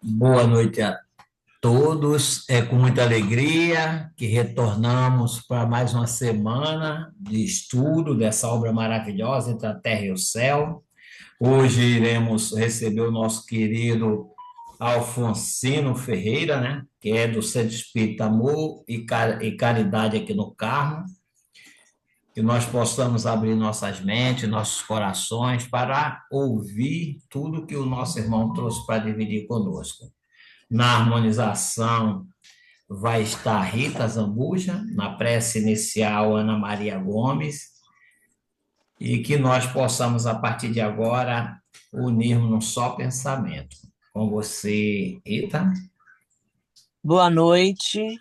Boa noite a todos. É com muita alegria que retornamos para mais uma semana de estudo dessa obra maravilhosa entre a terra e o céu. Hoje iremos receber o nosso querido Alfonsino Ferreira, né? Que é do Centro Espírita Amor e Caridade aqui no Carmo. Que nós possamos abrir nossas mentes, nossos corações para ouvir tudo que o nosso irmão trouxe para dividir conosco. Na harmonização vai estar Rita Zambuja, na prece inicial Ana Maria Gomes, e que nós possamos, a partir de agora, unirmos num só pensamento. Com você, Rita. Boa noite.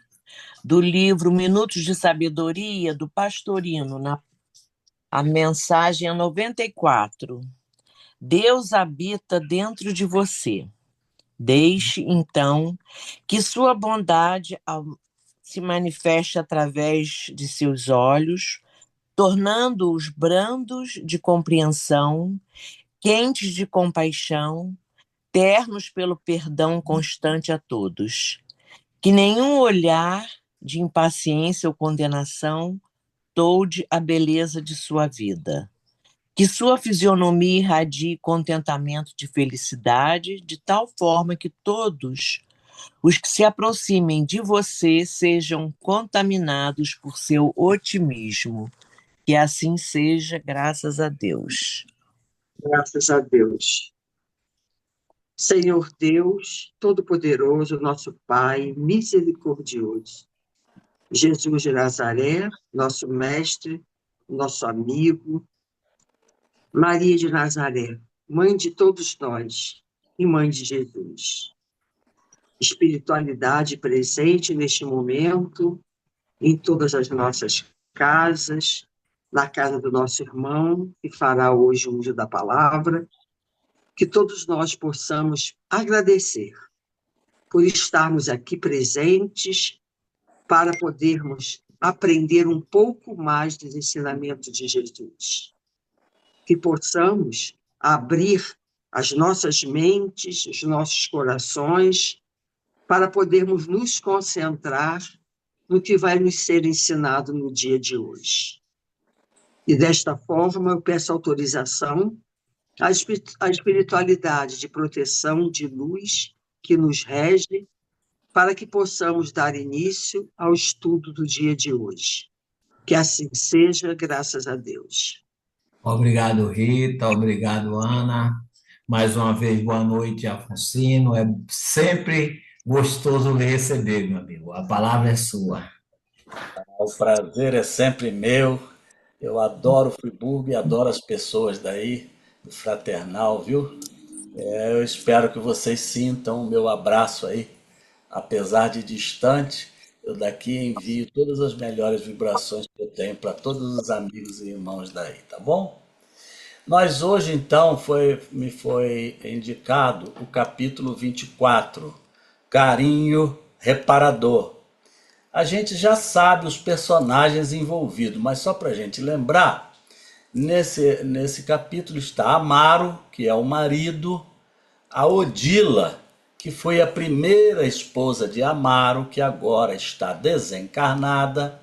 Do livro Minutos de Sabedoria, do Pastorino, a mensagem é 94. Deus habita dentro de você. Deixe, então, que sua bondade se manifeste através de seus olhos, tornando-os brandos de compreensão, quentes de compaixão, ternos pelo perdão constante a todos. Que nenhum olhar de impaciência ou condenação tolde a beleza de sua vida. Que sua fisionomia irradie contentamento de felicidade, de tal forma que todos os que se aproximem de você sejam contaminados por seu otimismo. Que assim seja, graças a Deus. Graças a Deus. Senhor Deus, Todo-Poderoso, nosso Pai, misericordioso. Jesus de Nazaré, nosso mestre, nosso amigo. Maria de Nazaré, mãe de todos nós e mãe de Jesus. Espiritualidade presente neste momento, em todas as nossas casas, na casa do nosso irmão, que fará hoje o uso da palavra, que todos nós possamos agradecer por estarmos aqui presentes para podermos aprender um pouco mais dos ensinamentos de Jesus. Que possamos abrir as nossas mentes, os nossos corações, para podermos nos concentrar no que vai nos ser ensinado no dia de hoje. E desta forma eu peço autorização à espiritualidade de proteção, de luz, que nos rege, para que possamos dar início ao estudo do dia de hoje. Que assim seja, graças a Deus. Obrigado, Rita. Obrigado, Ana. Mais uma vez, boa noite, Alfonsino. É sempre gostoso lhe receber, meu amigo. A palavra é sua. O prazer é sempre meu. Eu adoro Friburgo e adoro as pessoas daí, do Fraternal, viu? Eu espero que vocês sintam o meu abraço aí. Apesar de distante, eu daqui envio todas as melhores vibrações que eu tenho para todos os amigos e irmãos daí, tá bom? Nós hoje, então, me foi indicado o capítulo 24, Carinho Reparador. A gente já sabe os personagens envolvidos, mas só para a gente lembrar, nesse capítulo está Amaro, que é o marido, a Odila, que foi a primeira esposa de Amaro, que agora está desencarnada,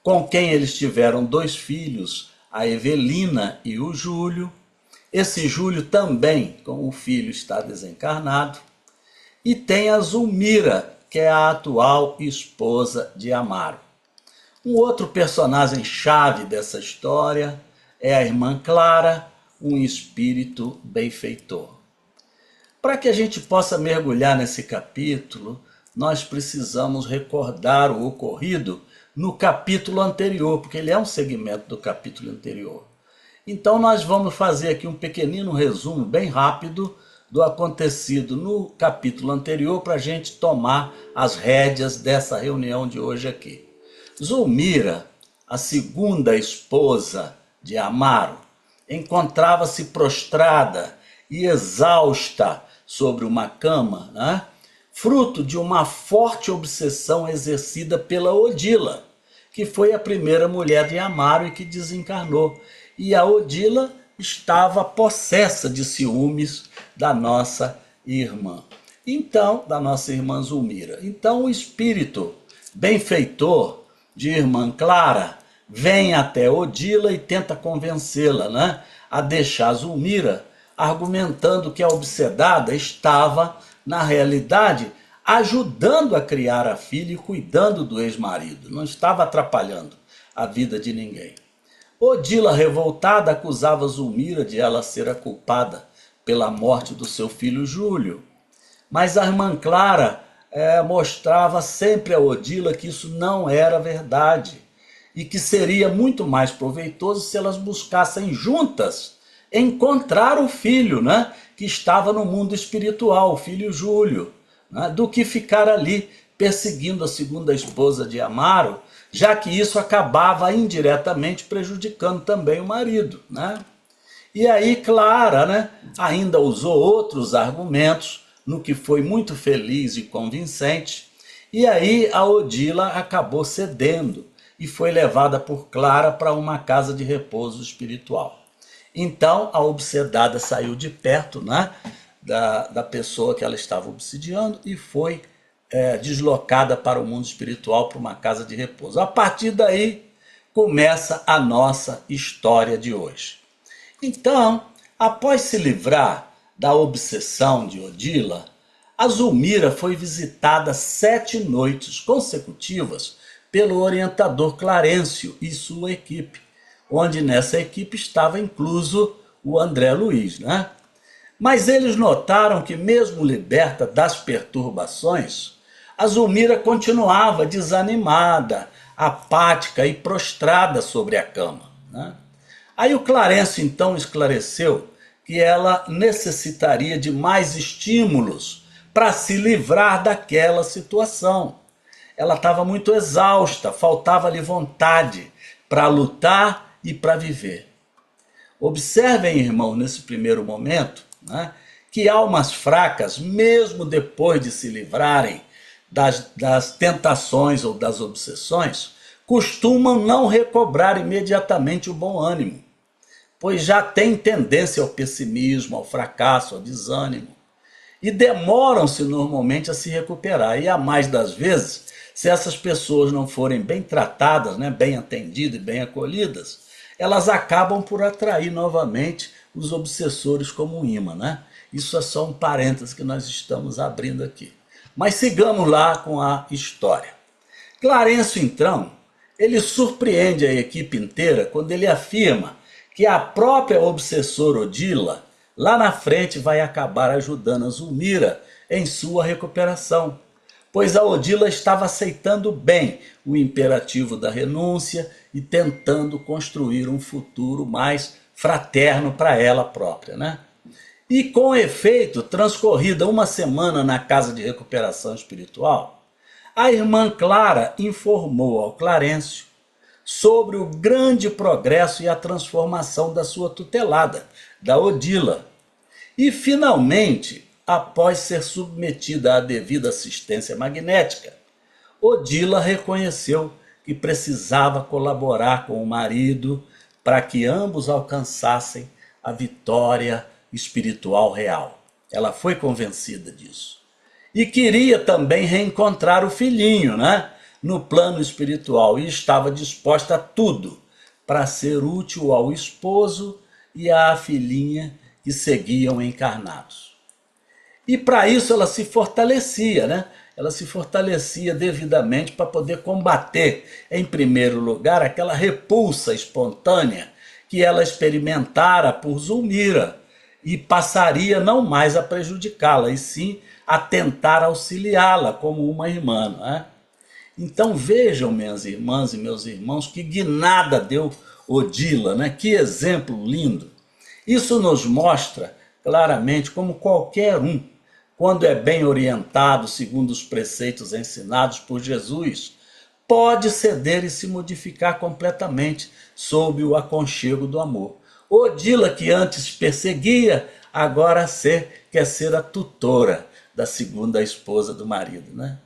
com quem eles tiveram 2 filhos, a Evelina e o Júlio. Esse Júlio também, com o filho, está desencarnado. E tem a Zulmira, que é a atual esposa de Amaro. Um outro personagem chave dessa história é a irmã Clara, um espírito benfeitor. Para que a gente possa mergulhar nesse capítulo, nós precisamos recordar o ocorrido no capítulo anterior, porque ele é um segmento do capítulo anterior. Então nós vamos fazer aqui um pequenino resumo bem rápido do acontecido no capítulo anterior para a gente tomar as rédeas dessa reunião de hoje aqui. Zulmira, a segunda esposa de Amaro, encontrava-se prostrada e exausta sobre uma cama, né? Fruto de uma forte obsessão exercida pela Odila, que foi a primeira mulher de Amaro e que desencarnou. E a Odila estava possessa de ciúmes da nossa irmã. Então, da nossa irmã Zulmira. Então, o espírito benfeitor de irmã Clara vem até Odila e tenta convencê-la, né, a deixar Zulmira, argumentando que a obsedada estava, na realidade, ajudando a criar a filha e cuidando do ex-marido, não estava atrapalhando a vida de ninguém. Odila, revoltada, acusava Zulmira de ela ser a culpada pela morte do seu filho Júlio. Mas a irmã Clara mostrava sempre a Odila que isso não era verdade e que seria muito mais proveitoso se elas buscassem juntas encontrar o filho, né, que estava no mundo espiritual, o filho Júlio, né, do que ficar ali perseguindo a segunda esposa de Amaro, já que isso acabava indiretamente prejudicando também o marido, né? E aí Clara, né, ainda usou outros argumentos, no que foi muito feliz e convincente, e aí a Odila acabou cedendo e foi levada por Clara para uma casa de repouso espiritual. Então a obsedada saiu de perto, né, da pessoa que ela estava obsidiando e foi deslocada para o mundo espiritual, para uma casa de repouso. A partir daí começa a nossa história de hoje. Então, após se livrar da obsessão de Odila, a Zulmira foi visitada 7 noites consecutivas pelo orientador Clarencio e sua equipe, onde nessa equipe estava incluso o André Luiz, né? Mas eles notaram que mesmo liberta das perturbações, a Zulmira continuava desanimada, apática e prostrada sobre a cama, né? Aí o Clarencio então esclareceu que ela necessitaria de mais estímulos para se livrar daquela situação. Ela estava muito exausta, faltava-lhe vontade para lutar e para viver. Observem, irmão, nesse primeiro momento, né, que almas fracas, mesmo depois de se livrarem das tentações ou das obsessões, costumam não recobrar imediatamente o bom ânimo, pois já têm tendência ao pessimismo, ao fracasso, ao desânimo, e demoram-se normalmente a se recuperar. E a mais das vezes, se essas pessoas não forem bem tratadas, né, bem atendidas e bem acolhidas, elas acabam por atrair novamente os obsessores como um imã, né? Isso é só um parênteses que nós estamos abrindo aqui. Mas sigamos lá com a história. Clarencio, então, ele surpreende a equipe inteira quando ele afirma que a própria obsessora Odila, lá na frente, vai acabar ajudando a Zulmira em sua recuperação, pois a Odila estava aceitando bem o imperativo da renúncia e tentando construir um futuro mais fraterno para ela própria, né? E com efeito, transcorrida uma semana na casa de recuperação espiritual, a irmã Clara informou ao Clarencio sobre o grande progresso e a transformação da sua tutelada, da Odila. E finalmente, após ser submetida à devida assistência magnética, Odila reconheceu que precisava colaborar com o marido para que ambos alcançassem a vitória espiritual real. Ela foi convencida disso. E queria também reencontrar o filhinho, né, no plano espiritual, e estava disposta a tudo para ser útil ao esposo e à filhinha que seguiam encarnados. E para isso ela se fortalecia, né? Ela se fortalecia devidamente para poder combater, em primeiro lugar, aquela repulsa espontânea que ela experimentara por Zulmira, e passaria não mais a prejudicá-la, e sim a tentar auxiliá-la como uma irmã, não é? Então vejam, minhas irmãs e meus irmãos, que guinada deu Odila, né? Que exemplo lindo. Isso nos mostra claramente como qualquer um, quando é bem orientado segundo os preceitos ensinados por Jesus, pode ceder e se modificar completamente sob o aconchego do amor. Odila, que antes perseguia, agora quer ser a tutora da segunda esposa do marido, né?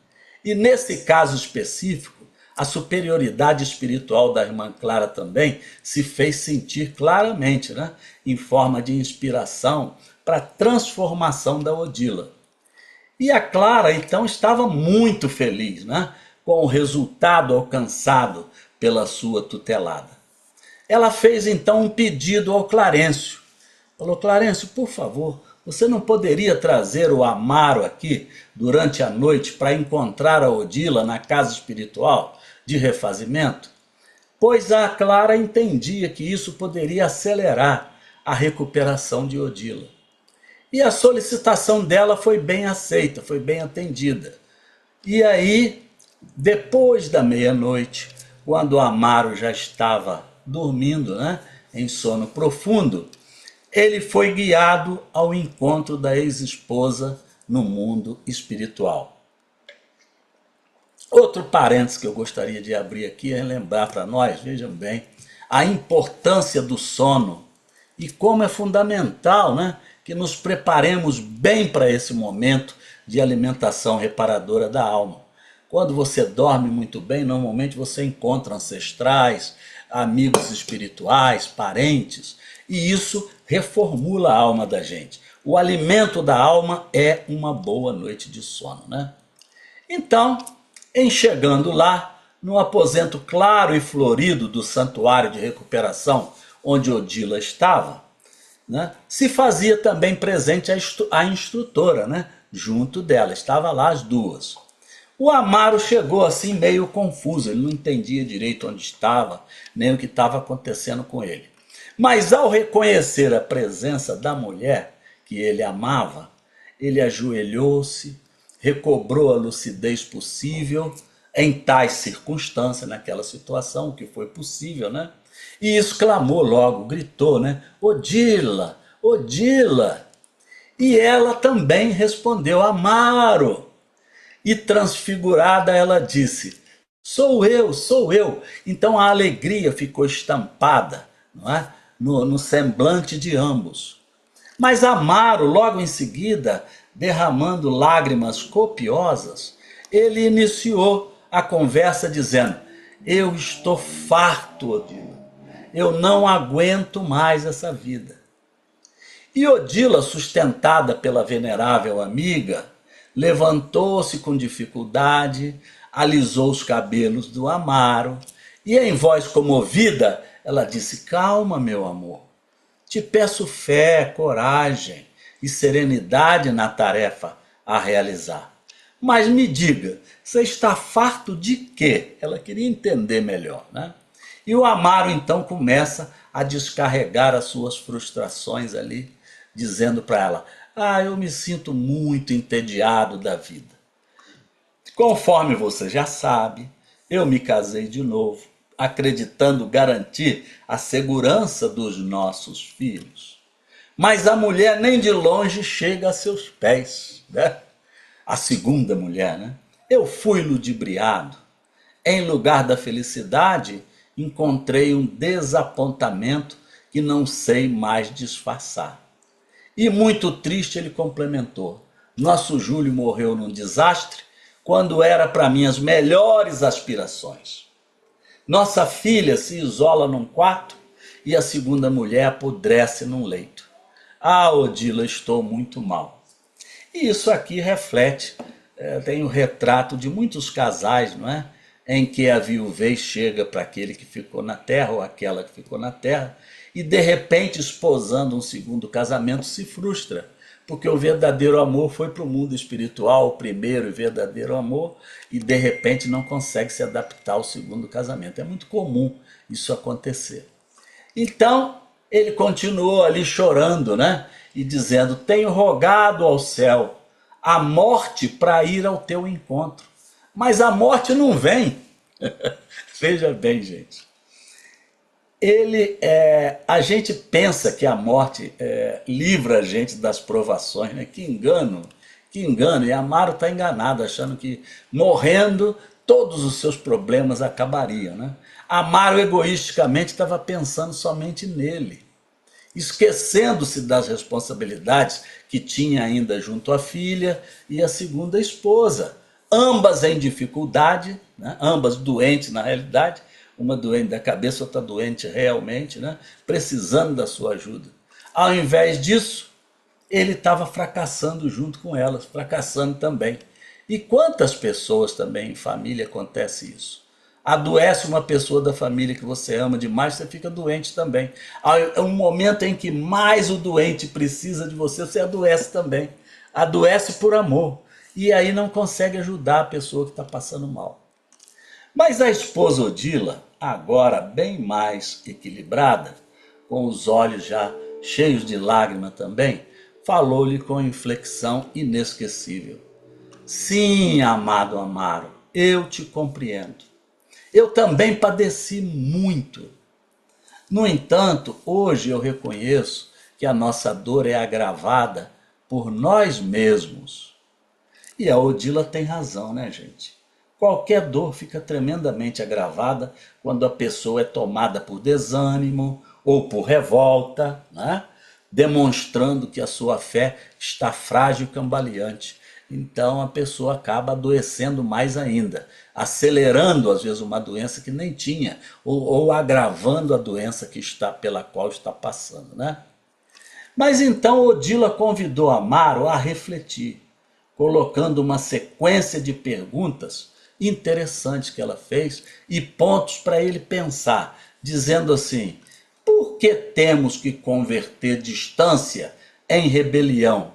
E nesse caso específico, a superioridade espiritual da irmã Clara também se fez sentir claramente, né, em forma de inspiração para a transformação da Odila. E a Clara, então, estava muito feliz, né, com o resultado alcançado pela sua tutelada. Ela fez, então, um pedido ao Clarencio. Falou: Clarencio, por favor, você não poderia trazer o Amaro aqui durante a noite para encontrar a Odila na casa espiritual de refazimento? Pois a Clara entendia que isso poderia acelerar a recuperação de Odila. E a solicitação dela foi bem aceita, foi bem atendida. E aí, depois da meia-noite, quando o Amaro já estava dormindo, né, em sono profundo, ele foi guiado ao encontro da ex-esposa no mundo espiritual. Outro parênteses que eu gostaria de abrir aqui é lembrar para nós, vejam bem, a importância do sono e como é fundamental, né, que nos preparemos bem para esse momento de alimentação reparadora da alma. Quando você dorme muito bem, normalmente você encontra ancestrais, amigos espirituais, parentes, e isso reformula a alma da gente. O alimento da alma é uma boa noite de sono, né? Então, em chegando lá, no aposento claro e florido do santuário de recuperação onde Odila estava, né, se fazia também presente a instrutora, né, junto dela, estava lá as duas. O Amaro chegou assim meio confuso, ele não entendia direito onde estava, nem o que estava acontecendo com ele. Mas ao reconhecer a presença da mulher que ele amava, ele ajoelhou-se, recobrou a lucidez possível em tais circunstâncias, naquela situação, o que foi possível, né? E exclamou logo, gritou, né? Odila, Odila! E ela também respondeu, Amaro! E transfigurada ela disse, sou eu, sou eu. Então a alegria ficou estampada, não é, no semblante de ambos. Mas Amaro, logo em seguida, derramando lágrimas copiosas, ele iniciou a conversa dizendo, eu estou farto, Odila. Eu não aguento mais essa vida. E Odila, sustentada pela venerável amiga, levantou-se com dificuldade, alisou os cabelos do Amaro e em voz comovida ela disse, calma meu amor, te peço fé, coragem e serenidade na tarefa a realizar. Mas me diga, você está farto de quê? Ela queria entender melhor, né? E o Amaro então começa a descarregar as suas frustrações ali, dizendo para ela, eu me sinto muito entediado da vida. Conforme você já sabe, eu me casei de novo, acreditando garantir a segurança dos nossos filhos. Mas a mulher nem de longe chega a seus pés, né? A segunda mulher, né? Eu fui ludibriado. Em lugar da felicidade, encontrei um desapontamento que não sei mais disfarçar. E muito triste ele complementou, nosso Júlio morreu num desastre quando era para mim as melhores aspirações. Nossa filha se isola num quarto e a segunda mulher apodrece num leito. Odila, estou muito mal. E isso aqui reflete, tem o retrato de muitos casais, não é? Em que a viuvez chega para aquele que ficou na terra ou aquela que ficou na terra e de repente, esposando um segundo casamento, se frustra, porque o verdadeiro amor foi para o mundo espiritual, o primeiro e verdadeiro amor, e de repente não consegue se adaptar ao segundo casamento. É muito comum isso acontecer. Então, ele continuou ali chorando, né? E dizendo, tenho rogado ao céu a morte para ir ao teu encontro, mas a morte não vem. Veja bem, gente. A gente pensa que a morte livra a gente das provações, né? Que engano, e Amaro está enganado, achando que morrendo todos os seus problemas acabariam, né? Amaro egoisticamente estava pensando somente nele, esquecendo-se das responsabilidades que tinha ainda junto à filha e à segunda esposa, ambas em dificuldade, né? Ambas doentes na realidade, uma doente da cabeça, outra doente realmente, né? Precisando da sua ajuda. Ao invés disso, ele estava fracassando junto com elas, fracassando também. E quantas pessoas também em família acontece isso? Adoece uma pessoa da família que você ama demais, você fica doente também. É um momento em que mais o doente precisa de você, você adoece também. Adoece por amor. E aí não consegue ajudar a pessoa que está passando mal. Mas a esposa Odila, agora bem mais equilibrada, com os olhos já cheios de lágrima também, falou-lhe com inflexão inesquecível. Sim, amado Amaro, eu te compreendo. Eu também padeci muito. No entanto, hoje eu reconheço que a nossa dor é agravada por nós mesmos. E a Odila tem razão, né, gente? Qualquer dor fica tremendamente agravada quando a pessoa é tomada por desânimo ou por revolta, né? Demonstrando que a sua fé está frágil e cambaleante. Então a pessoa acaba adoecendo mais ainda, acelerando às vezes uma doença que nem tinha, ou agravando a doença pela qual está passando, né? Mas então Odila convidou Amaro a refletir, colocando uma sequência de perguntas interessantes que ela fez e pontos para ele pensar, dizendo assim: por que temos que converter distância em rebelião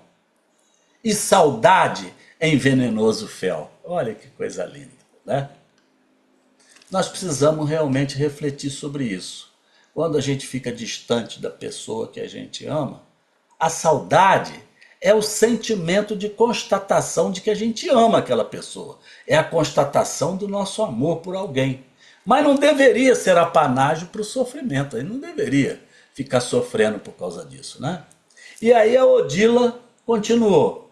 e saudade em venenoso fel? Olha que coisa linda, né? Nós precisamos realmente refletir sobre isso. Quando a gente fica distante da pessoa que a gente ama, a saudade é o sentimento de constatação de que a gente ama aquela pessoa. É a constatação do nosso amor por alguém. Mas não deveria ser apanágio para o sofrimento. Aí não deveria ficar sofrendo por causa disso, né? E aí a Odila continuou.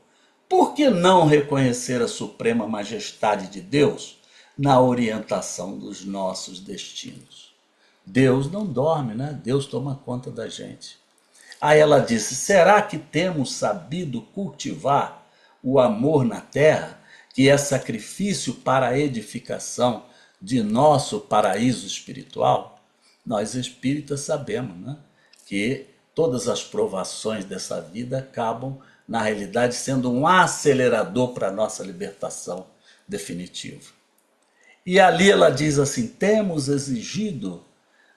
Por que não reconhecer a suprema majestade de Deus na orientação dos nossos destinos? Deus não dorme, né? Deus toma conta da gente. Aí ela disse: será que temos sabido cultivar o amor na terra, que é sacrifício para a edificação de nosso paraíso espiritual? Nós espíritas sabemos, né, que todas as provações dessa vida acabam, na realidade, sendo um acelerador para a nossa libertação definitiva. E ali ela diz assim: temos exigido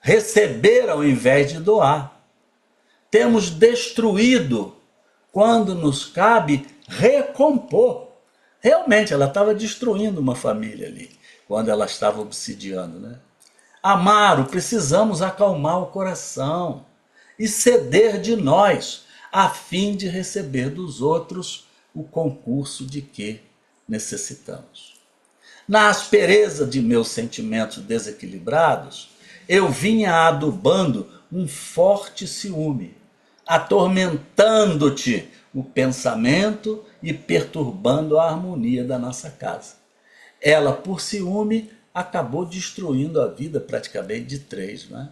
receber ao invés de doar. Temos destruído quando nos cabe recompor. Realmente, ela estava destruindo uma família ali, quando ela estava obsidiando, né? Amaro, precisamos acalmar o coração e ceder de nós, a fim de receber dos outros o concurso de que necessitamos. Na aspereza de meus sentimentos desequilibrados, eu vinha adubando um forte ciúme, atormentando-te o pensamento e perturbando a harmonia da nossa casa. Ela, por ciúme, acabou destruindo a vida praticamente de 3, né?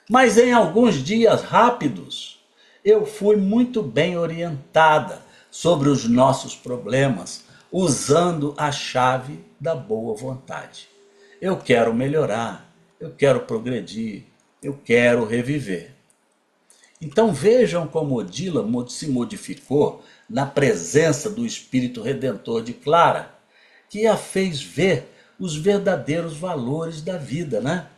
Mas em alguns dias rápidos, eu fui muito bem orientada sobre os nossos problemas, usando a chave da boa vontade. Eu quero melhorar, eu quero progredir, eu quero reviver. Então vejam como Odila se modificou na presença do Espírito Redentor de Clara, que a fez ver os verdadeiros valores da vida, né?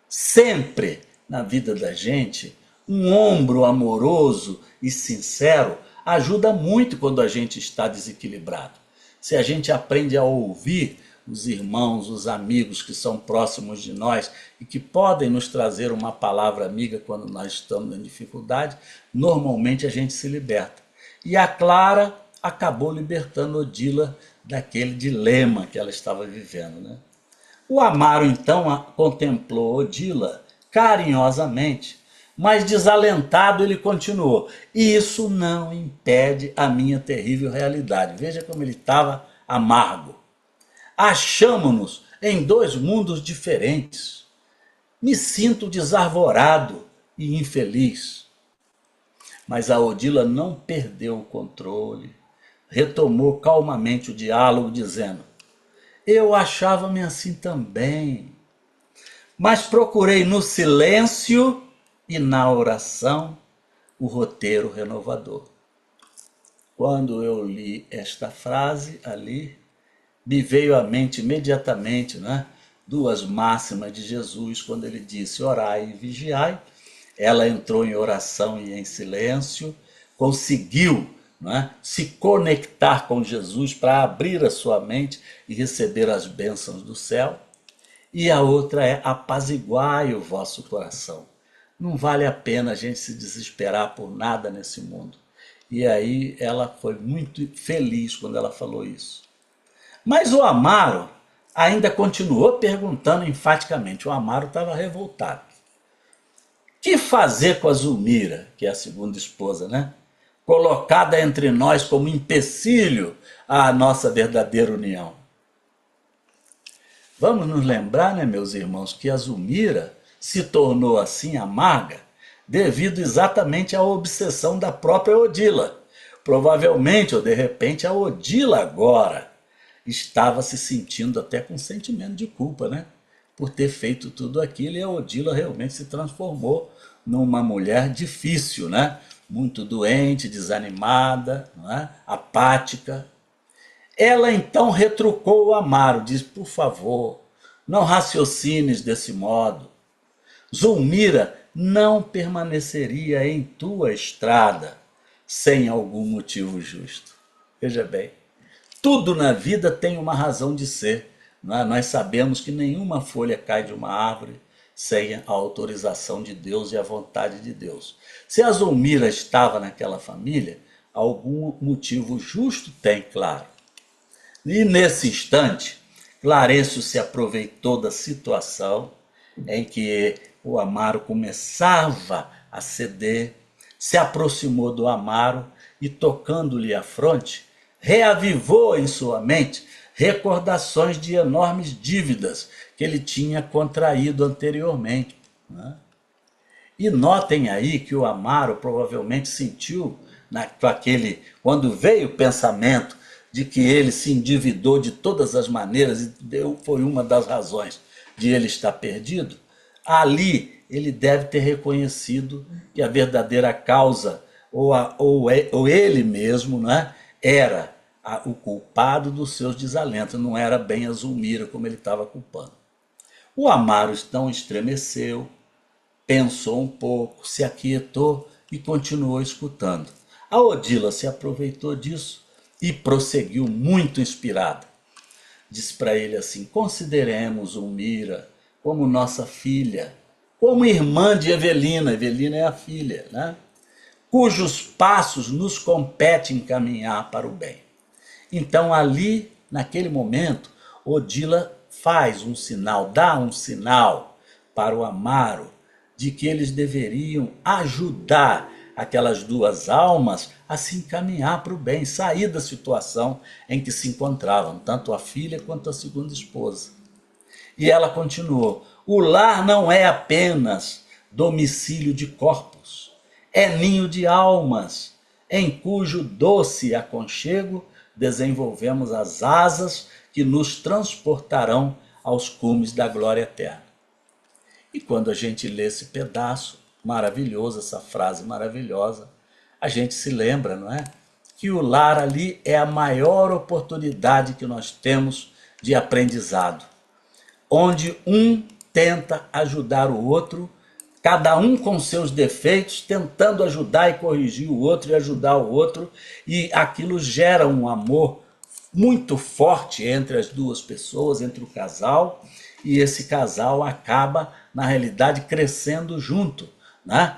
Sempre na vida da gente, um ombro amoroso e sincero ajuda muito quando a gente está desequilibrado. Se a gente aprende a ouvir os irmãos, os amigos que são próximos de nós e que podem nos trazer uma palavra amiga quando nós estamos em dificuldade, normalmente a gente se liberta. E a Clara acabou libertando Odila daquele dilema que ela estava vivendo, né? O Amaro então contemplou Odila carinhosamente, mas desalentado ele continuou: isso não impede a minha terrível realidade. Veja como ele estava amargo. Achamo-nos em 2 mundos diferentes. Me sinto desarvorado e infeliz. Mas a Odila não perdeu o controle. Retomou calmamente o diálogo, dizendo: eu achava-me assim também, mas procurei no silêncio e na oração o roteiro renovador. quando eu li esta frase ali, me veio à mente imediatamente, né, duas máximas de Jesus, quando ele disse: orai e vigiai. Ela entrou em oração e em silêncio, conseguiu, né, se conectar com Jesus para abrir a sua mente e receber as bênçãos do céu. E a outra é: apaziguai o vosso coração. Não vale a pena a gente se desesperar por nada nesse mundo. E aí ela foi muito feliz quando ela falou isso. Mas o Amaro ainda continuou perguntando enfaticamente. O Amaro estava revoltado. Que fazer com a Zulmira, que é a segunda esposa, né? Colocada entre nós como empecilho à nossa verdadeira união. Vamos nos lembrar, né, meus irmãos, que a Zulmira se tornou assim amarga devido exatamente à obsessão da própria Odila. Provavelmente, ou de repente, a Odila agora estava se sentindo até com sentimento de culpa, né? Por ter feito tudo aquilo, e a Odila realmente se transformou numa mulher difícil, né? Muito doente, desanimada, não é? Apática. Ela então retrucou o Amaro, diz: por favor, não raciocines desse modo. Zulmira não permaneceria em tua estrada sem algum motivo justo. Veja bem, tudo na vida tem uma razão de ser. Não é? Nós sabemos que nenhuma folha cai de uma árvore sem a autorização de Deus e a vontade de Deus. Se a Zulmira estava naquela família, algum motivo justo tem, claro. E nesse instante, Clarencio se aproveitou da situação em que o Amaro começava a ceder, se aproximou do Amaro e, tocando-lhe a fronte, reavivou em sua mente recordações de enormes dívidas que ele tinha contraído anteriormente, né? E notem aí que o Amaro provavelmente sentiu, quando veio o pensamento de que ele se endividou de todas as maneiras e foi uma das razões de ele estar perdido, ali ele deve ter reconhecido que a verdadeira causa, ou ele mesmo, né, era o culpado dos seus desalentos, não era bem a Zulmira como ele estava culpando. O Amaro então estremeceu, pensou um pouco, se aquietou e continuou escutando. A Odila se aproveitou disso e prosseguiu muito inspirada. Disse para ele assim: consideremos Zulmira como nossa filha, como irmã de Evelina. Evelina é a filha, né? Cujos passos nos compete encaminhar para o bem. Então ali, naquele momento, Odila faz um sinal, dá um sinal para o Amaro de que eles deveriam ajudar aquelas duas almas a se encaminhar para o bem, sair da situação em que se encontravam, tanto a filha quanto a segunda esposa. E ela continuou: o lar não é apenas domicílio de corpos, é ninho de almas, em cujo doce aconchego desenvolvemos as asas que nos transportarão aos cumes da glória eterna. E quando a gente lê esse pedaço maravilhoso, essa frase maravilhosa, a gente se lembra, não é? Que o lar ali é a maior oportunidade que nós temos de aprendizado, onde um tenta ajudar o outro, cada um com seus defeitos, tentando ajudar e corrigir o outro e ajudar o outro, e aquilo gera um amor muito forte entre as duas pessoas, entre o casal, e esse casal acaba, na realidade, crescendo junto, né?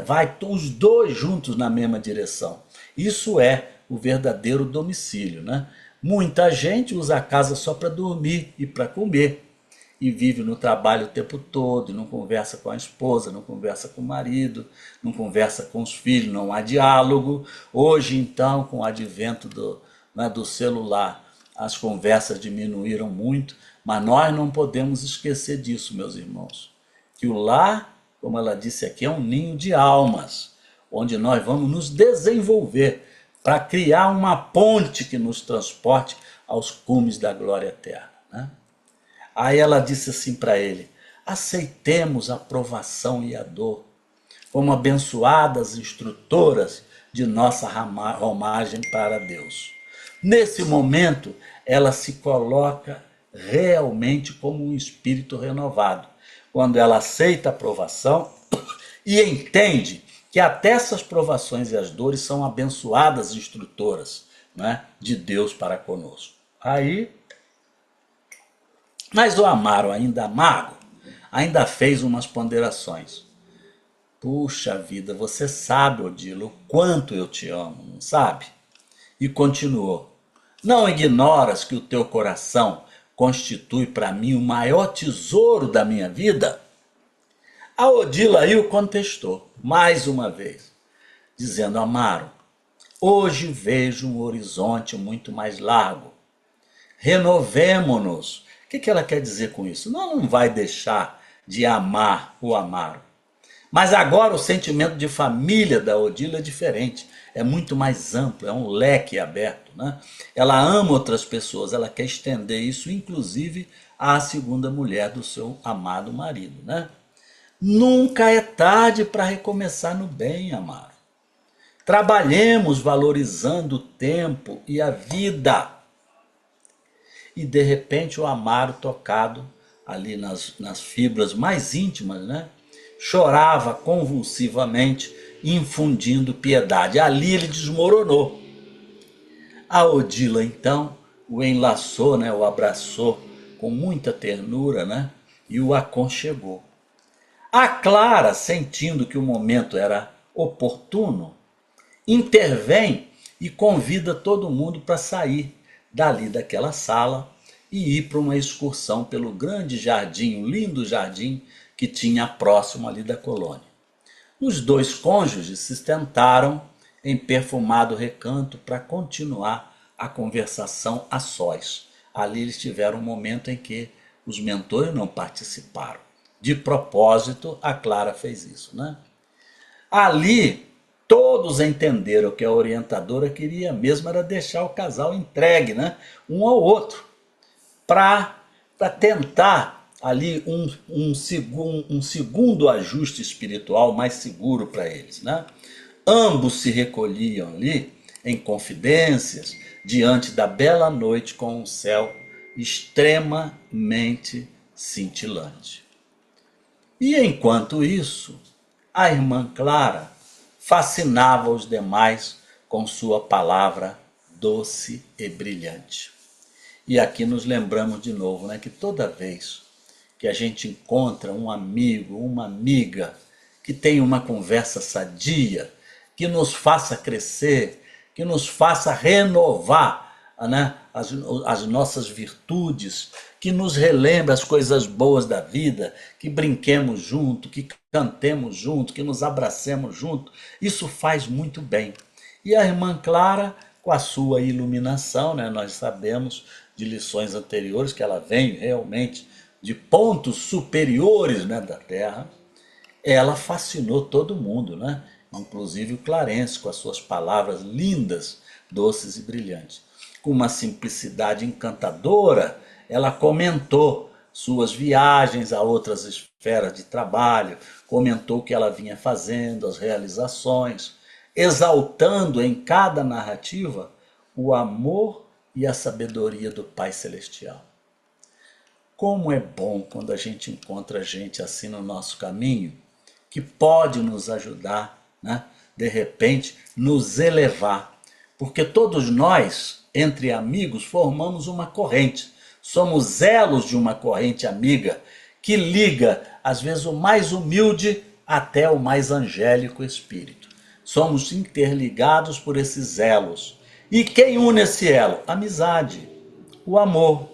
Vai os dois juntos na mesma direção. Isso é o verdadeiro domicílio, né? Muita gente usa a casa só para dormir e para comer, e vive no trabalho o tempo todo, não conversa com a esposa, não conversa com o marido, não conversa com os filhos, não há diálogo. Hoje, então, com o advento do celular, as conversas diminuíram muito, mas nós não podemos esquecer disso, meus irmãos, que o lar, como ela disse aqui, é um ninho de almas, onde nós vamos nos desenvolver para criar uma ponte que nos transporte aos cumes da glória eterna, né? Aí ela disse assim para ele: aceitemos a provação e a dor como abençoadas instrutoras de nossa romagem para Deus. Nesse momento, ela se coloca realmente como um espírito renovado, quando ela aceita a provação e entende que até essas provações e as dores são abençoadas instrutoras, né, de Deus para conosco. Aí, mas o Amaro, ainda amargo, ainda fez umas ponderações. Puxa vida, você sabe, Odilo, o quanto eu te amo, não sabe? E continuou. Não ignoras que o teu coração constitui para mim o maior tesouro da minha vida? A Odila aí o contestou, mais uma vez, dizendo: Amaro, hoje vejo um horizonte muito mais largo. Renovemo-nos. O que ela quer dizer com isso? Não vai deixar de amar o Amaro. Mas agora o sentimento de família da Odila é diferente, é muito mais amplo, é um leque aberto, né? Ela ama outras pessoas, ela quer estender isso, inclusive, à segunda mulher do seu amado marido, né? Nunca é tarde para recomeçar no bem, Amaro. Trabalhemos valorizando o tempo e a vida. E de repente o Amaro, tocado ali nas fibras mais íntimas, né, chorava convulsivamente, infundindo piedade. Ali ele desmoronou. A Odila então o enlaçou, né, o abraçou com muita ternura, né, e o aconchegou. A Clara, sentindo que o momento era oportuno, intervém e convida todo mundo para sair dali daquela sala e ir para uma excursão pelo grande jardim, o lindo jardim que tinha próximo ali da colônia. Os dois cônjuges se sentaram em perfumado recanto para continuar a conversação a sós. Ali eles tiveram um momento em que os mentores não participaram. De propósito, a Clara fez isso, né? Ali, todos entenderam que a orientadora queria mesmo era deixar o casal entregue, né, um ao outro, para tentar ali um segundo ajuste espiritual mais seguro para eles, né? Ambos se recolhiam ali em confidências diante da bela noite com um céu extremamente cintilante. E enquanto isso, a irmã Clara fascinava os demais com sua palavra doce e brilhante. E aqui nos lembramos de novo, né, que toda vez que a gente encontra um amigo, uma amiga, que tem uma conversa sadia, que nos faça crescer, que nos faça renovar, né, as nossas virtudes, que nos relembre as coisas boas da vida, que brinquemos junto, que cantemos junto, que nos abracemos junto, isso faz muito bem. E a irmã Clara, com a sua iluminação, né, nós sabemos de lições anteriores que ela vem realmente de pontos superiores, né, da Terra, ela fascinou todo mundo, né? Inclusive o Clarence, com as suas palavras lindas, doces e brilhantes. Com uma simplicidade encantadora, ela comentou suas viagens a outras esferas de trabalho, comentou o que ela vinha fazendo, as realizações, exaltando em cada narrativa o amor e a sabedoria do Pai Celestial. Como é bom quando a gente encontra gente assim no nosso caminho, que pode nos ajudar, né? De repente, nos elevar. Porque todos nós, entre amigos, formamos uma corrente. Somos elos de uma corrente amiga que liga, às vezes, o mais humilde até o mais angélico espírito. Somos interligados por esses elos. E quem une esse elo? Amizade, o amor.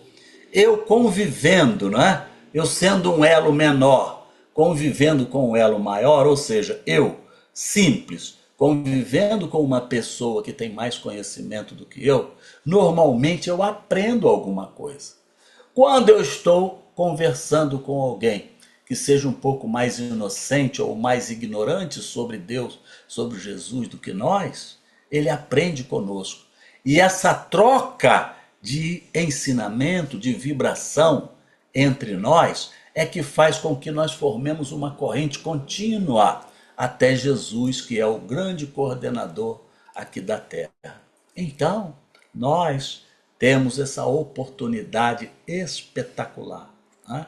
Eu convivendo, né? Eu sendo um elo menor, convivendo com um elo maior, ou seja, eu, simples, convivendo com uma pessoa que tem mais conhecimento do que eu, normalmente eu aprendo alguma coisa. Quando eu estou conversando com alguém que seja um pouco mais inocente ou mais ignorante sobre Deus, sobre Jesus do que nós, ele aprende conosco. E essa troca de ensinamento, de vibração entre nós, é que faz com que nós formemos uma corrente contínua até Jesus, que é o grande coordenador aqui da Terra. Então, nós temos essa oportunidade espetacular, né,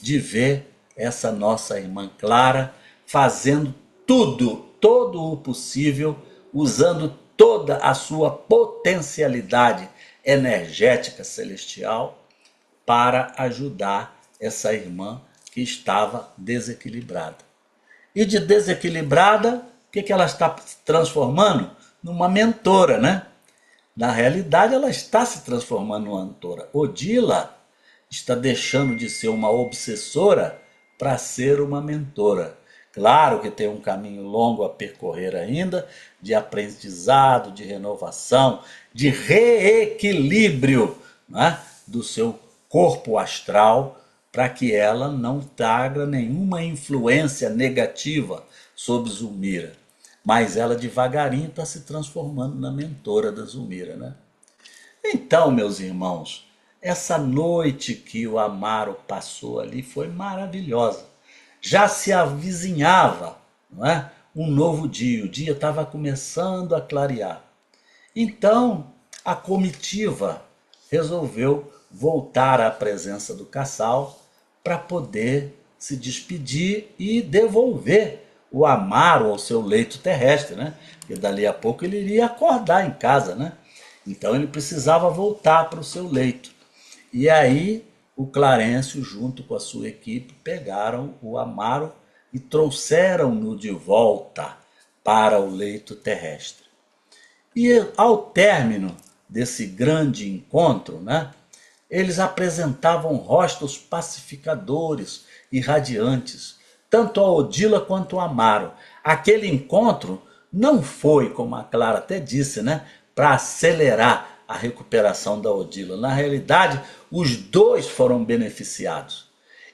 de ver essa nossa irmã Clara fazendo tudo, todo o possível, usando toda a sua potencialidade energética celestial para ajudar essa irmã que estava desequilibrada. E de desequilibrada, o que ela está se transformando? Numa mentora, né? Na realidade, ela está se transformando numa mentora. Odila está deixando de ser uma obsessora para ser uma mentora. Claro que tem um caminho longo a percorrer ainda, de aprendizado, de renovação, de reequilíbrio, né, do seu corpo astral, para que ela não traga nenhuma influência negativa sobre Zulmira. Mas ela devagarinho está se transformando na mentora da Zulmira, né? Então, meus irmãos, essa noite que o Amaro passou ali foi maravilhosa. Já se avizinhava, não é, um novo dia, o dia estava começando a clarear. Então, a comitiva resolveu voltar à presença do casal para poder se despedir e devolver o Amaro ao seu leito terrestre, né? Porque dali a pouco ele iria acordar em casa, né? Então ele precisava voltar para o seu leito. E aí o Clarencio, junto com a sua equipe, pegaram o Amaro e trouxeram-no de volta para o leito terrestre. E ao término desse grande encontro, né, eles apresentavam rostos pacificadores e radiantes, tanto a Odila quanto o Amaro. Aquele encontro não foi, como a Clara até disse, né, para acelerar a recuperação da Odila. Na realidade, os dois foram beneficiados.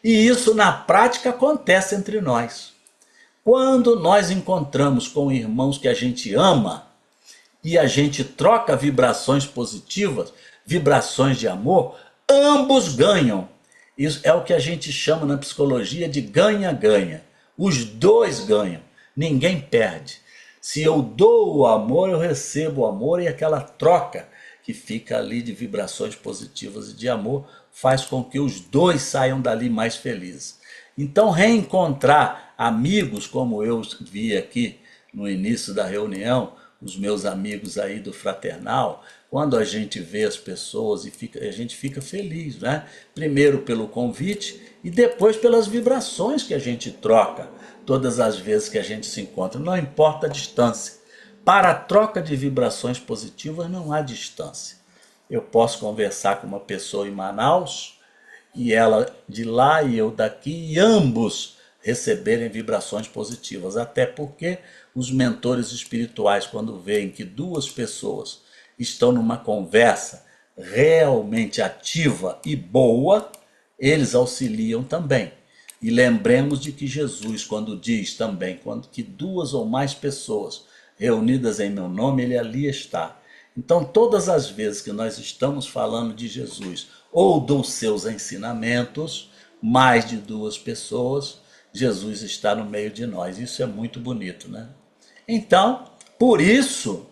E isso na prática acontece entre nós. Quando nós encontramos com irmãos que a gente ama e a gente troca vibrações positivas, vibrações de amor, ambos ganham. Isso é o que a gente chama na psicologia de ganha-ganha. Os dois ganham, ninguém perde. Se eu dou o amor, eu recebo o amor, e aquela troca que fica ali de vibrações positivas e de amor faz com que os dois saiam dali mais felizes. Então, reencontrar amigos, como eu vi aqui no início da reunião, os meus amigos aí do Fraternal, quando a gente vê as pessoas e a gente fica feliz, né? Primeiro pelo convite e depois pelas vibrações que a gente troca todas as vezes que a gente se encontra, não importa a distância. Para a troca de vibrações positivas não há distância. Eu posso conversar com uma pessoa em Manaus e ela de lá e eu daqui, e ambos receberem vibrações positivas, até porque os mentores espirituais, quando veem que duas pessoas estão numa conversa realmente ativa e boa, eles auxiliam também. E lembremos de que Jesus, quando diz também, quando que duas ou mais pessoas reunidas em meu nome, ele ali está. Então, todas as vezes que nós estamos falando de Jesus ou dos seus ensinamentos, mais de duas pessoas, Jesus está no meio de nós. Isso é muito bonito, né? Então, por isso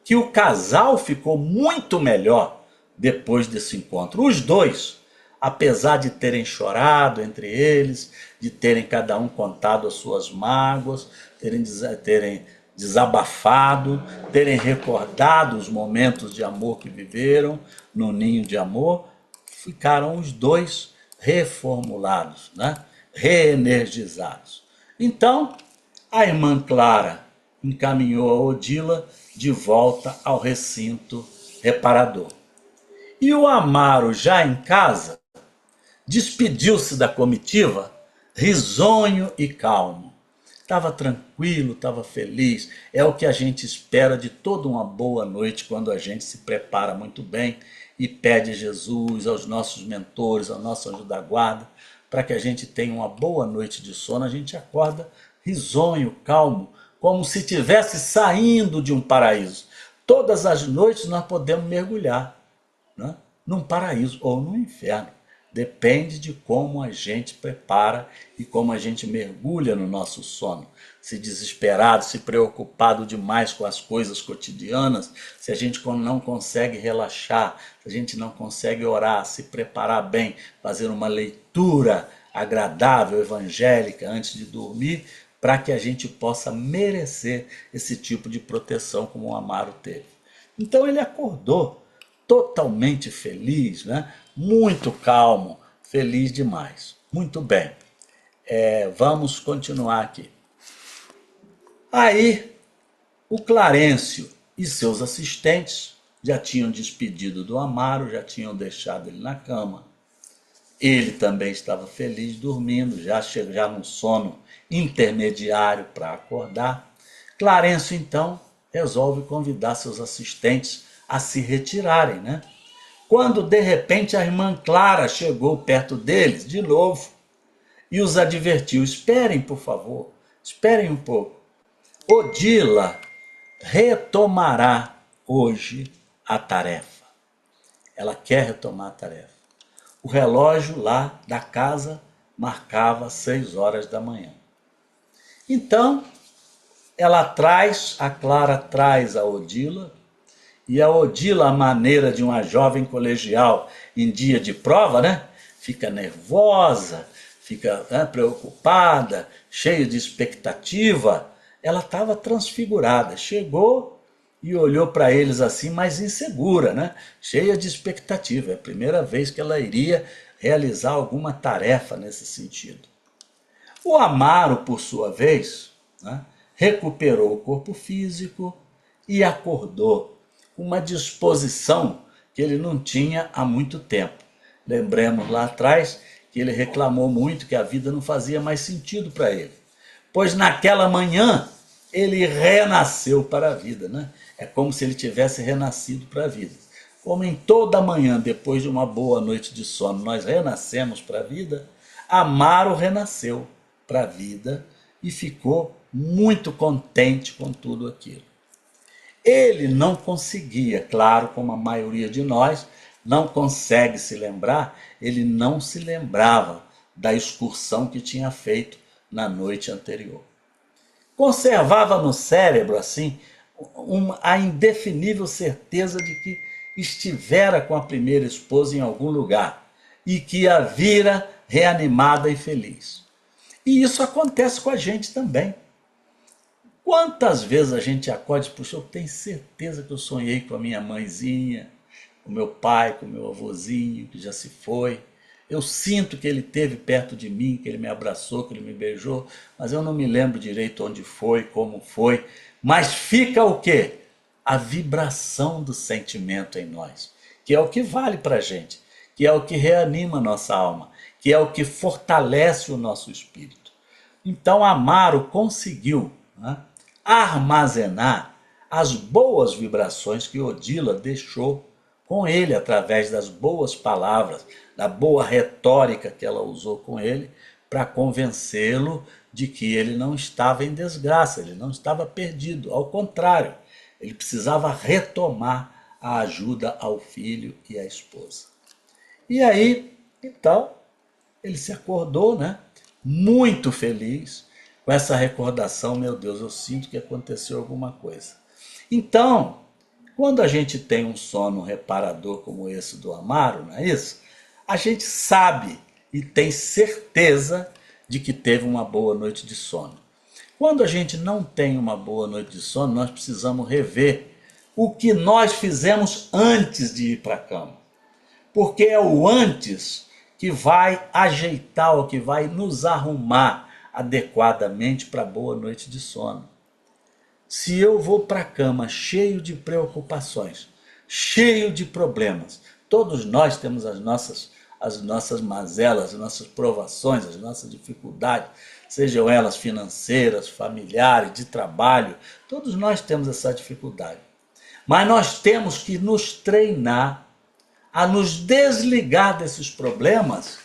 que o casal ficou muito melhor depois desse encontro. Os dois, apesar de terem chorado entre eles, de terem cada um contado as suas mágoas, terem desabafado, terem recordado os momentos de amor que viveram no ninho de amor, ficaram os dois reformulados, né? Reenergizados. Então, a irmã Clara encaminhou a Odila de volta ao recinto reparador. E o Amaro, já em casa, despediu-se da comitiva, risonho e calmo. Estava tranquilo, estava feliz. É o que a gente espera de toda uma boa noite, quando a gente se prepara muito bem e pede a Jesus, aos nossos mentores, ao nosso anjo da guarda, para que a gente tenha uma boa noite de sono. A gente acorda risonho, calmo, como se estivesse saindo de um paraíso. Todas as noites nós podemos mergulhar, né, num paraíso ou num inferno. Depende de como a gente prepara e como a gente mergulha no nosso sono. se desesperado, se preocupado demais com as coisas cotidianas, se a gente não consegue relaxar, se a gente não consegue orar, se preparar bem, fazer uma leitura agradável, evangélica, antes de dormir, para que a gente possa merecer esse tipo de proteção como o Amaro teve. Então ele acordou totalmente feliz, né? Muito calmo, feliz demais. Muito bem, vamos continuar aqui. Aí o Clarencio e seus assistentes já tinham despedido do Amaro, já tinham deixado ele na cama. Ele também estava feliz dormindo, já num sono intermediário para acordar. Clarencio então resolve convidar seus assistentes a se retirarem, né? Quando de repente a irmã Clara chegou perto deles de novo e os advertiu: esperem, por favor, esperem um pouco. Odila retomará hoje a tarefa. Ela quer retomar a tarefa. O relógio lá da casa marcava 6 horas da manhã. Então, a Clara traz a Odila, e a Odila, à maneira de uma jovem colegial em dia de prova, né? Fica nervosa, fica preocupada, cheia de expectativa. Ela estava transfigurada, chegou e olhou para eles assim, mais insegura, né? Cheia de expectativa. É a primeira vez que ela iria realizar alguma tarefa nesse sentido. O Amaro, por sua vez, né, recuperou o corpo físico e acordou com uma disposição que ele não tinha há muito tempo. Lembremos lá atrás que ele reclamou muito que a vida não fazia mais sentido para ele. Pois naquela manhã ele renasceu para a vida, né? É como se ele tivesse renascido para a vida. Como em toda manhã, depois de uma boa noite de sono, nós renascemos para a vida, Amaro renasceu para a vida e ficou muito contente com tudo aquilo. Ele não conseguia, claro, como a maioria de nós, não consegue se lembrar, ele não se lembrava da excursão que tinha feito na noite anterior. Conservava no cérebro, assim, a indefinível certeza de que estivera com a primeira esposa em algum lugar e que a vira reanimada e feliz. E isso acontece com a gente também. Quantas vezes a gente acorda e diz: puxa, eu tenho certeza que eu sonhei com a minha mãezinha, com o meu pai, com o meu avôzinho, que já se foi. Eu sinto que ele esteve perto de mim, que ele me abraçou, que ele me beijou, mas eu não me lembro direito onde foi, como foi. Mas fica o quê? A vibração do sentimento em nós, que é o que vale para a gente, que é o que reanima a nossa alma, que é o que fortalece o nosso espírito. Então Amaro conseguiu, né, armazenar as boas vibrações que Odila deixou com ele através das boas palavras, da boa retórica que ela usou com ele para convencê-lo de que ele não estava em desgraça, ele não estava perdido, ao contrário, ele precisava retomar a ajuda ao filho e à esposa. E aí, então, ele se acordou, né, muito feliz, com essa recordação: meu Deus, eu sinto que aconteceu alguma coisa. Então, quando a gente tem um sono reparador como esse do Amaro, não é isso? A gente sabe e tem certeza de que teve uma boa noite de sono. Quando a gente não tem uma boa noite de sono, nós precisamos rever o que nós fizemos antes de ir para a cama. Porque é o antes que vai ajeitar, ou que vai nos arrumar adequadamente para a boa noite de sono. Se eu vou para a cama cheio de preocupações, cheio de problemas, todos nós temos as nossas mazelas, as nossas provações, as nossas dificuldades, sejam elas financeiras, familiares, de trabalho, todos nós temos essa dificuldade. Mas nós temos que nos treinar a nos desligar desses problemas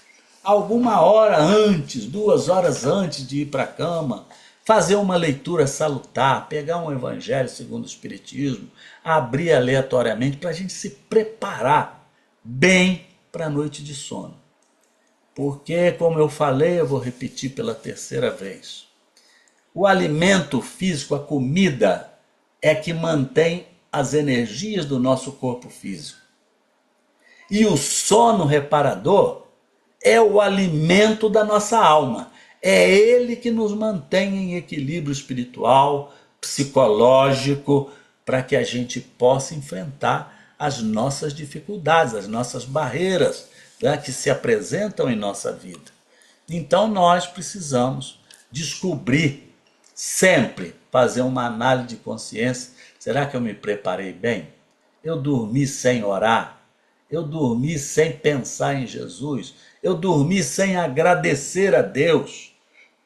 alguma hora antes, 2 horas antes de ir para a cama, fazer uma leitura salutar, pegar um evangelho segundo o Espiritismo, abrir aleatoriamente para a gente se preparar bem para a noite de sono. Porque, como eu falei, eu vou repetir pela 3ª vez, O alimento físico, a comida, é que mantém as energias do nosso corpo físico. E o sono reparador é o alimento da nossa alma. É ele que nos mantém em equilíbrio espiritual, psicológico, para que a gente possa enfrentar as nossas dificuldades, as nossas barreiras, né, que se apresentam em nossa vida. Então nós precisamos descobrir sempre, fazer uma análise de consciência. Será que eu me preparei bem? Eu dormi sem orar? Eu dormi sem pensar em Jesus? Eu dormi sem agradecer a Deus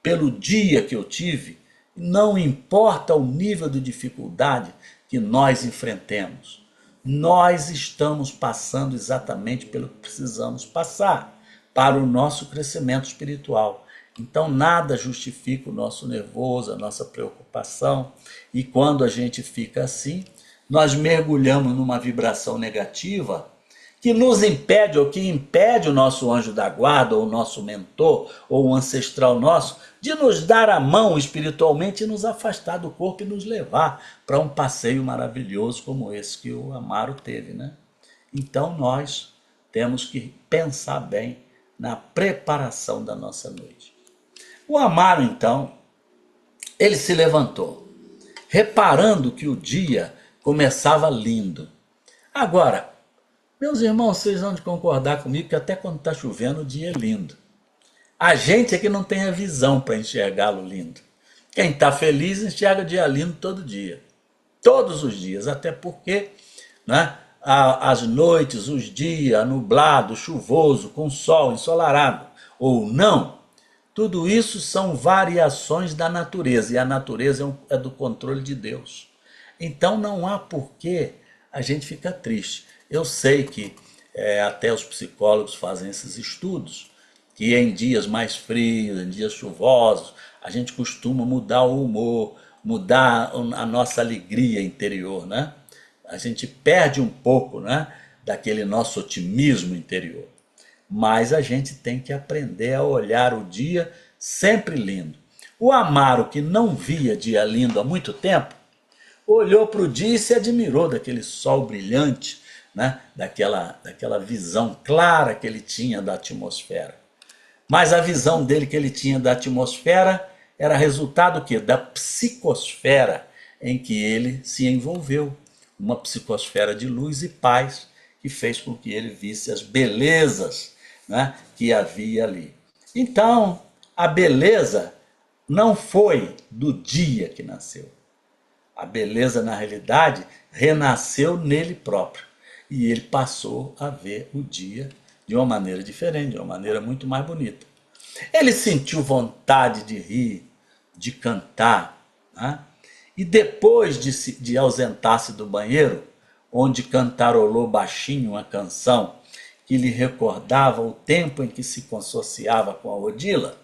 pelo dia que eu tive? Não importa o nível de dificuldade que nós enfrentemos, nós estamos passando exatamente pelo que precisamos passar para o nosso crescimento espiritual. Então nada justifica o nosso nervoso, a nossa preocupação, e quando a gente fica assim, nós mergulhamos numa vibração negativa que nos impede, ou que impede o nosso anjo da guarda, ou o nosso mentor, ou o ancestral nosso, de nos dar a mão espiritualmente e nos afastar do corpo e nos levar para um passeio maravilhoso como esse que o Amaro teve, né? Então nós temos que pensar bem na preparação da nossa noite. O Amaro, então, ele se levantou, reparando que o dia começava lindo. Agora, meus irmãos, vocês vão concordar comigo que até quando está chovendo o dia é lindo. A gente é que não tem a visão para enxergá-lo lindo. Quem está feliz enxerga o dia lindo todo dia. Todos os dias, até porque, né, as noites, os dias, nublado, chuvoso, com sol, ensolarado ou não, tudo isso são variações da natureza, e a natureza é do controle de Deus. Então não há por que a gente ficar triste. Eu sei que até os psicólogos fazem esses estudos, que em dias mais frios, em dias chuvosos, a gente costuma mudar o humor, mudar a nossa alegria interior, né? A gente perde um pouco, né, daquele nosso otimismo interior. Mas a gente tem que aprender a olhar o dia sempre lindo. O Amaro, que não via dia lindo há muito tempo, olhou para o dia e se admirou daquele sol brilhante, né? daquela visão clara que ele tinha da atmosfera. Mas a visão dele que ele tinha da atmosfera era resultado do quê? Da psicosfera em que ele se envolveu. Uma psicosfera de luz e paz que fez com que ele visse as belezas, né, que havia ali. Então, a beleza não foi do dia que nasceu. A beleza, na realidade, renasceu nele próprio. E ele passou a ver o dia de uma maneira diferente, de uma maneira muito mais bonita. Ele sentiu vontade de rir, de cantar, né? E depois de ausentar-se do banheiro, onde cantarolou baixinho uma canção que lhe recordava o tempo em que se consociava com a Odila,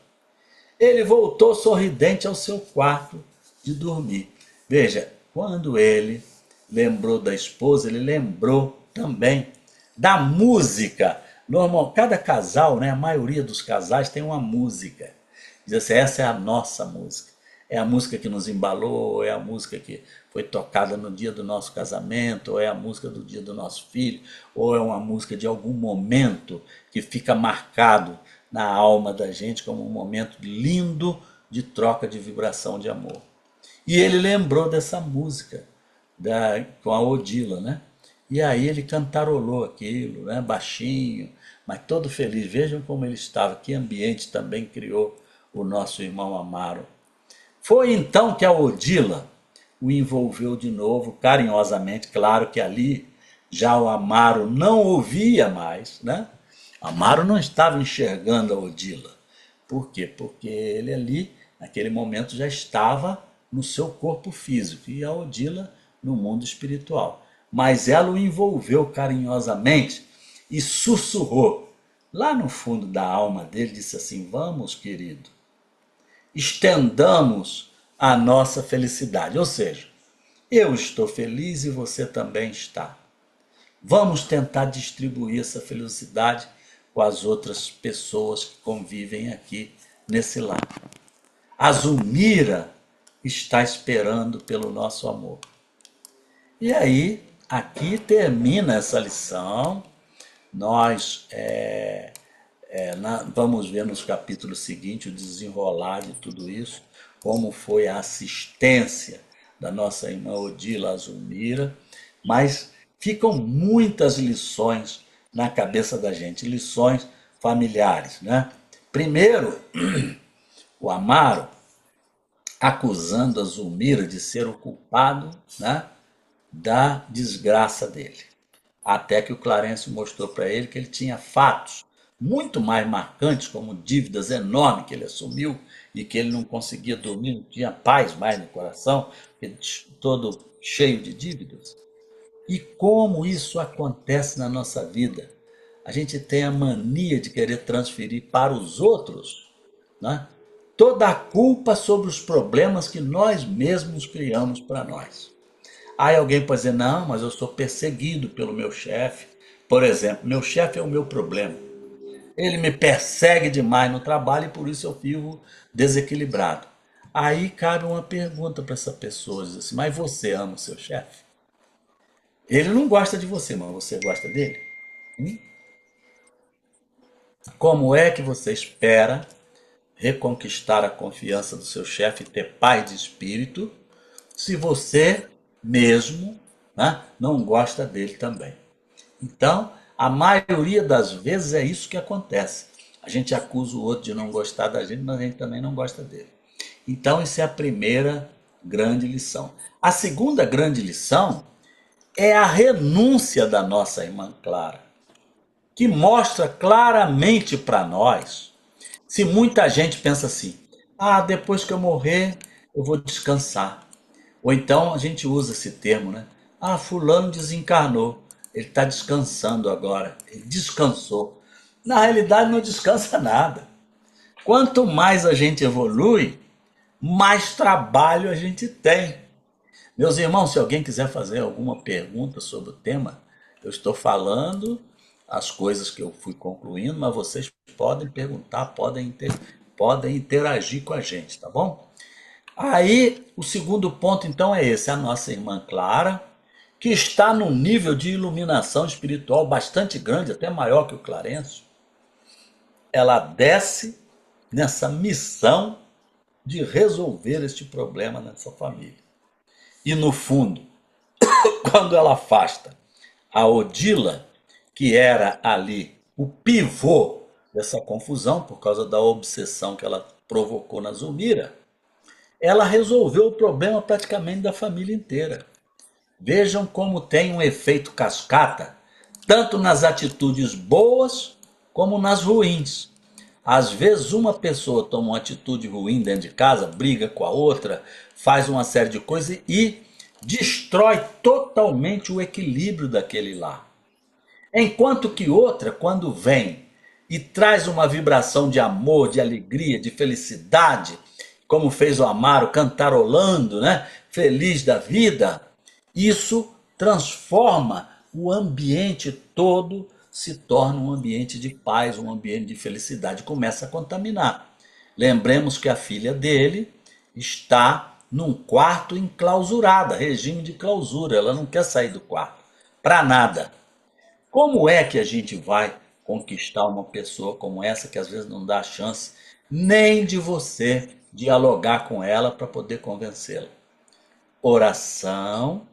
ele voltou sorridente ao seu quarto de dormir. Veja, quando ele lembrou da esposa, ele lembrou também da música. Normal, cada casal, né, a maioria dos casais tem uma música. Diz assim, essa é a nossa música. É a música que nos embalou, é a música que foi tocada no dia do nosso casamento, ou é a música do dia do nosso filho, ou é uma música de algum momento que fica marcado na alma da gente como um momento lindo de troca de vibração de amor. E ele lembrou dessa música com a Odila, né? E aí ele cantarolou aquilo, né, baixinho, mas todo feliz. Vejam como ele estava, que ambiente também criou o nosso irmão Amaro. Foi então que a Odila o envolveu de novo, carinhosamente. Claro que ali já o Amaro não ouvia mais, né? Amaro não estava enxergando a Odila. Por quê? Porque ele ali, naquele momento, já estava no seu corpo físico e a Odila no mundo espiritual. Mas ela o envolveu carinhosamente e sussurrou lá no fundo da alma dele, disse assim, vamos, querido, estendamos a nossa felicidade. Ou seja, eu estou feliz e você também está. Vamos tentar distribuir essa felicidade com as outras pessoas que convivem aqui nesse lar. A Zulmira está esperando pelo nosso amor. E aí, aqui termina essa lição. Nós vamos ver nos capítulos seguintes o desenrolar de tudo isso, como foi a assistência da nossa irmã Odila Azumira, mas ficam muitas lições na cabeça da gente, lições familiares, né? Primeiro, o Amaro acusando a Zulmira de ser o culpado, né, da desgraça dele. Até que o Clarencio mostrou para ele que ele tinha fatos muito mais marcantes, como dívidas enormes que ele assumiu e que ele não conseguia dormir, não tinha paz mais no coração, todo cheio de dívidas. E como isso acontece na nossa vida? A gente tem a mania de querer transferir para os outros, né, toda a culpa sobre os problemas que nós mesmos criamos para nós. Aí alguém pode dizer, não, mas eu sou perseguido pelo meu chefe. Por exemplo, meu chefe é o meu problema. Ele me persegue demais no trabalho e por isso eu vivo desequilibrado. Aí cabe uma pergunta para essa pessoa, diz assim, mas você ama o seu chefe? Ele não gosta de você, mas você gosta dele? Hum? Como é que você espera reconquistar a confiança do seu chefe e ter paz de espírito se você mesmo, né, não gosta dele também? Então, a maioria das vezes é isso que acontece. A gente acusa o outro de não gostar da gente, mas a gente também não gosta dele. Então, isso é a primeira grande lição. A segunda grande lição é a renúncia da nossa irmã Clara, que mostra claramente para nós, se muita gente pensa assim, depois que eu morrer, eu vou descansar. Ou então a gente usa esse termo, né? Fulano desencarnou, ele está descansando agora, ele descansou. Na realidade não descansa nada. Quanto mais a gente evolui, mais trabalho a gente tem. Meus irmãos, se alguém quiser fazer alguma pergunta sobre o tema, eu estou falando as coisas que eu fui concluindo, mas vocês podem perguntar, podem interagir com a gente, tá bom? Aí, o segundo ponto, então, é esse: a nossa irmã Clara, que está num nível de iluminação espiritual bastante grande, até maior que o Clarencio. Ela desce nessa missão de resolver este problema nessa família. E, no fundo, quando ela afasta a Odila, que era ali o pivô dessa confusão, por causa da obsessão que ela provocou na Zulmira, ela resolveu o problema praticamente da família inteira. Vejam como tem um efeito cascata, tanto nas atitudes boas como nas ruins. Às vezes uma pessoa toma uma atitude ruim dentro de casa, briga com a outra, faz uma série de coisas e destrói totalmente o equilíbrio daquele lar. Enquanto que outra, quando vem e traz uma vibração de amor, de alegria, de felicidade, como fez o Amaro cantarolando, né? Feliz da vida, isso transforma o ambiente todo, se torna um ambiente de paz, um ambiente de felicidade, começa a contaminar. Lembremos que a filha dele está num quarto enclausurada, regime de clausura, ela não quer sair do quarto, para nada. Como é que a gente vai conquistar uma pessoa como essa, que às vezes não dá chance nem de você dialogar com ela para poder convencê-la? Oração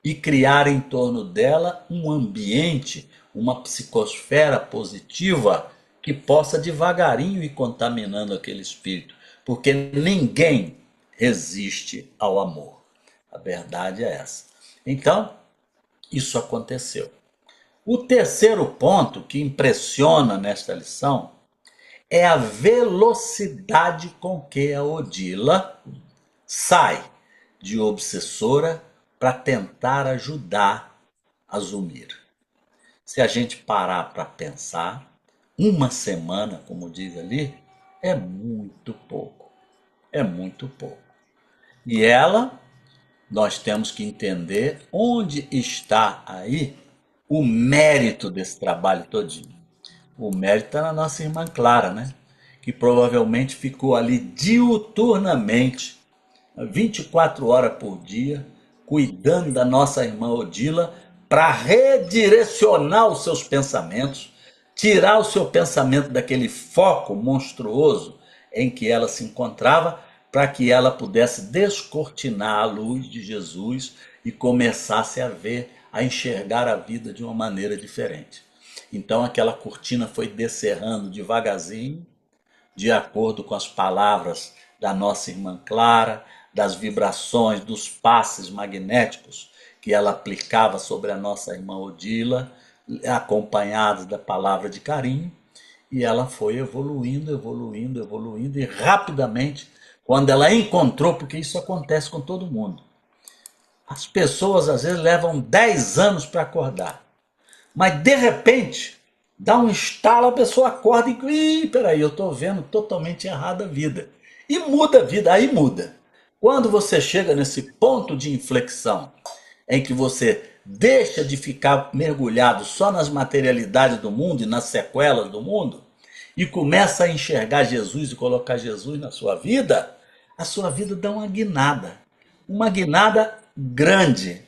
e criar em torno dela um ambiente, uma psicosfera positiva que possa devagarinho ir contaminando aquele espírito, porque ninguém resiste ao amor. A verdade é essa. Então, isso aconteceu. O terceiro ponto que impressiona nesta lição é a velocidade com que a Odila sai de obsessora para tentar ajudar a Zulmira. Se a gente parar para pensar, uma semana, como diz ali, é muito pouco. É muito pouco. E nós temos que entender onde está aí o mérito desse trabalho todinho. O mérito está na nossa irmã Clara, né? Que provavelmente ficou ali diuturnamente 24 horas por dia, cuidando da nossa irmã Odila, para redirecionar os seus pensamentos, tirar o seu pensamento daquele foco monstruoso em que ela se encontrava, para que ela pudesse descortinar a luz de Jesus e começasse a ver, a enxergar a vida de uma maneira diferente. Então aquela cortina foi descerrando devagarzinho, de acordo com as palavras da nossa irmã Clara, das vibrações, dos passes magnéticos que ela aplicava sobre a nossa irmã Odila, acompanhados da palavra de carinho, e ela foi evoluindo, evoluindo, evoluindo, e rapidamente, quando ela encontrou, porque isso acontece com todo mundo, as pessoas às vezes levam 10 anos para acordar, mas de repente dá um estalo, a pessoa acorda e peraí, eu estou vendo totalmente errada a vida. E muda a vida, aí muda. Quando você chega nesse ponto de inflexão, em que você deixa de ficar mergulhado só nas materialidades do mundo e nas sequelas do mundo, e começa a enxergar Jesus e colocar Jesus na sua vida, a sua vida dá uma guinada grande,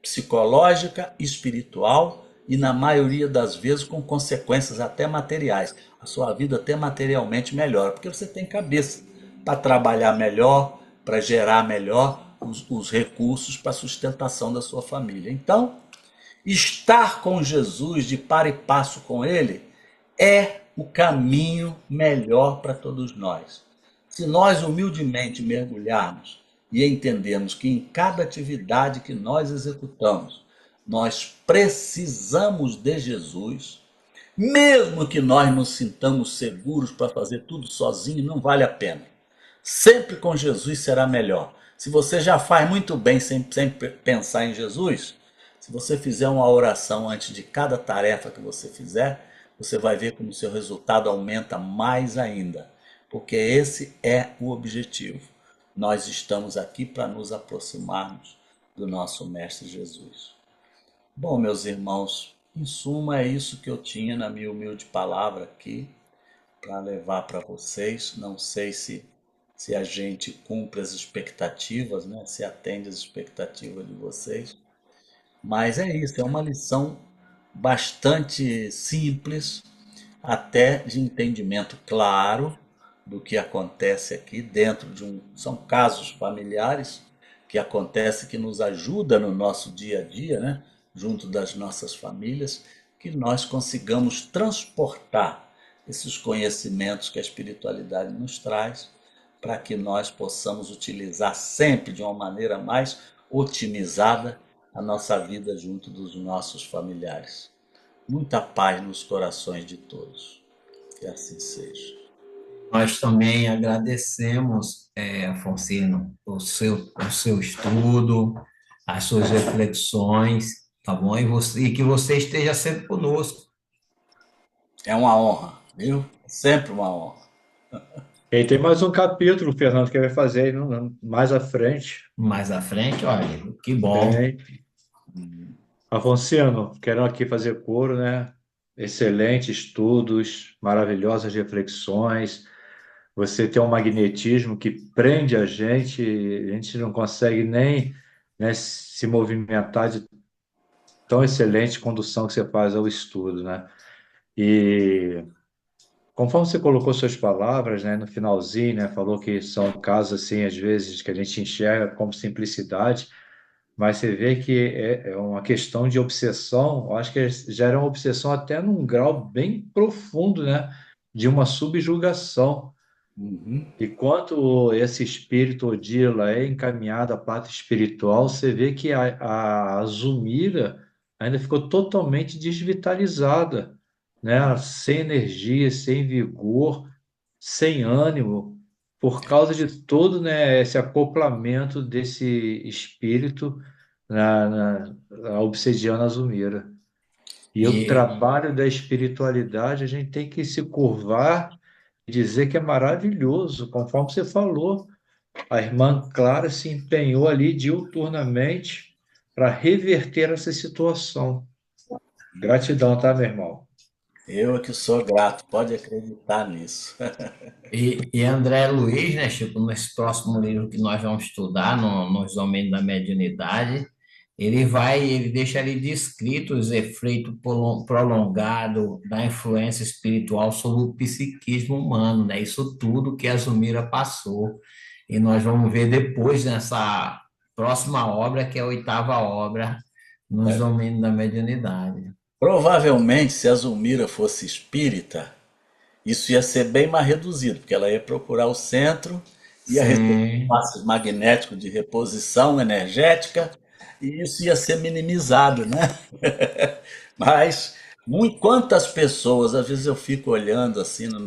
psicológica, espiritual e na maioria das vezes com consequências até materiais. A sua vida até materialmente melhora, porque você tem cabeça para trabalhar melhor, para gerar melhor os recursos para a sustentação da sua família. Então, estar com Jesus, de par e passo com Ele, é o caminho melhor para todos nós. Se nós humildemente mergulharmos e entendermos que em cada atividade que nós executamos, nós precisamos de Jesus, mesmo que nós nos sintamos seguros para fazer tudo sozinho, não vale a pena. Sempre com Jesus será melhor. Se você já faz muito bem sem pensar em Jesus, se você fizer uma oração antes de cada tarefa que você fizer, você vai ver como o seu resultado aumenta mais ainda. Porque esse é o objetivo. Nós estamos aqui para nos aproximarmos do nosso Mestre Jesus. Bom, meus irmãos, em suma é isso que eu tinha na minha humilde palavra aqui para levar para vocês. Não sei se a gente cumpre as expectativas, né? Se atende às expectativas de vocês. Mas é isso, é uma lição bastante simples, até de entendimento claro do que acontece aqui dentro de um... São casos familiares que acontecem, que nos ajuda no nosso dia a dia, né? Junto das nossas famílias, que nós consigamos transportar esses conhecimentos que a espiritualidade nos traz, para que nós possamos utilizar sempre de uma maneira mais otimizada a nossa vida junto dos nossos familiares. Muita paz nos corações de todos. Que assim seja. Nós também agradecemos, Afonsino, o seu estudo, as suas reflexões, tá bom? E que você esteja sempre conosco. É uma honra, viu? Sempre uma honra. E tem mais um capítulo, Fernando, que vai fazer aí mais à frente. Mais à frente, olha, que bom. Tem. Afonsino, quero aqui fazer coro, né? Excelentes estudos, maravilhosas reflexões. Você tem um magnetismo que prende a gente não consegue nem, né, se movimentar de tão excelente condução que você faz ao estudo, né? E conforme você colocou suas palavras, né, no finalzinho, né, falou que são casos assim, às vezes, que a gente enxerga como simplicidade, mas você vê que é uma questão de obsessão. Eu acho que já era uma obsessão até num grau bem profundo, né, de uma subjugação. Uhum. E quanto esse espírito Odila é encaminhado à parte espiritual, você vê que a Zumira ainda ficou totalmente desvitalizada, né? Sem energia, sem vigor, sem ânimo, por causa de todo, né, esse acoplamento desse espírito na obsidiana Zumira. E o E trabalho da espiritualidade, a gente tem que se curvar e dizer que é maravilhoso, conforme você falou. A irmã Clara se empenhou ali diuturnamente para reverter essa situação. Gratidão, tá, meu irmão? Eu é que sou grato, pode acreditar nisso. E André Luiz, né, Chico, nesse próximo livro que nós vamos estudar, nos domínios da mediunidade, ele deixa ali descrito os efeitos prolongados da influência espiritual sobre o psiquismo humano, né? Isso tudo que a Zumira passou. E nós vamos ver depois nessa próxima obra, que é a oitava obra, nos domínios da mediunidade. Provavelmente, se a Zulmira fosse espírita, isso ia ser bem mais reduzido, porque ela ia procurar o centro, ia receber Sim. passos magnéticos de reposição energética, e isso ia ser minimizado, né? Mas quantas pessoas, às vezes eu fico olhando assim no